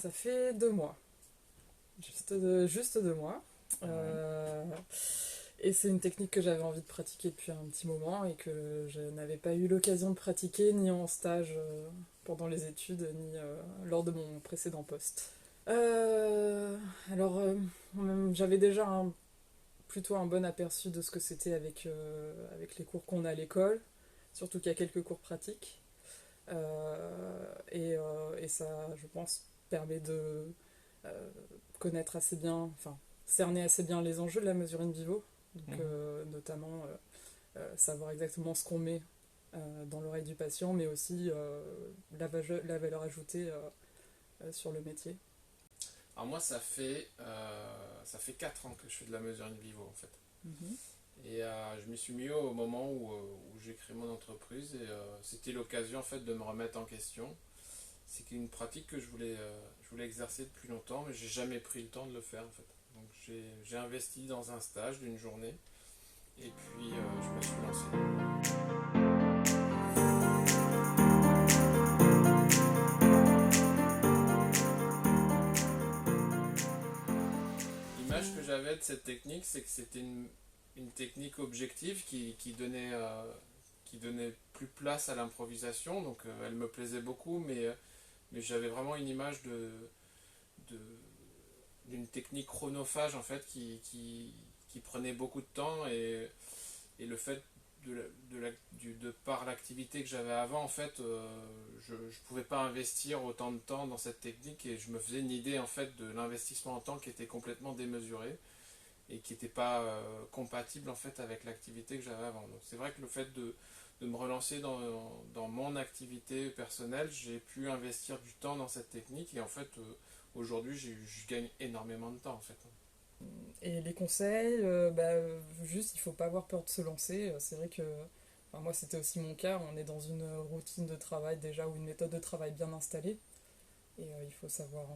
Ça fait 2 mois. Juste 2 mois. Ouais. Et c'est une technique que j'avais envie de pratiquer depuis un petit moment et que je n'avais pas eu l'occasion de pratiquer ni en stage pendant les études, ni lors de mon précédent poste. Euh, alors, j'avais déjà plutôt un bon aperçu de ce que c'était avec les cours qu'on a à l'école, surtout qu'il y a quelques cours pratiques. Et ça, je pense, permet de euh, connaître assez bien, enfin, cerner assez bien les enjeux de la mesure in vivo. Donc, Mhm. notamment, savoir exactement ce qu'on met dans l'oreille du patient, mais aussi la valeur ajoutée sur le métier. Alors moi, ça fait 4 ans que je fais de la mesure in vivo en fait. Mhm. Et je m'y suis mis au moment où j'ai créé mon entreprise et c'était l'occasion en fait de me remettre en question. C'est une pratique que je voulais exercer depuis longtemps, mais j'ai jamais pris le temps de le faire en fait. Donc j'ai investi dans un stage d'une journée et puis je me suis lancé. L'image que j'avais de cette technique, c'est que c'était une technique objective qui donnait plus place à l'improvisation. Donc elle me plaisait beaucoup, mais j'avais vraiment une image de- d'une technique chronophage en fait qui prenait beaucoup de temps et le fait de par l'activité que j'avais avant en fait je ne pouvais pas investir autant de temps dans cette technique et je me faisais une idée en fait de l'investissement en temps qui était complètement démesuré et qui n'était pas compatible en fait avec l'activité que j'avais avant. Donc c'est vrai que le fait de me relancer dans mon activité personnelle, j'ai pu investir du temps dans cette technique et en fait aujourd'hui je gagne énormément de temps en fait. Et les conseils, juste il faut pas avoir peur de se lancer. C'est vrai que enfin, moi c'était aussi mon cas, on est dans une routine de travail déjà ou une méthode de travail bien installée. Et il faut savoir.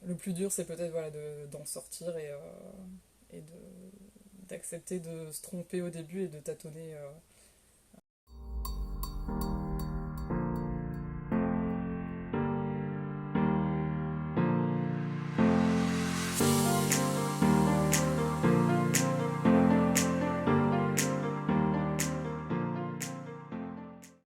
Le plus dur c'est peut-être voilà, d'en sortir et d'accepter de se tromper au début et de tâtonner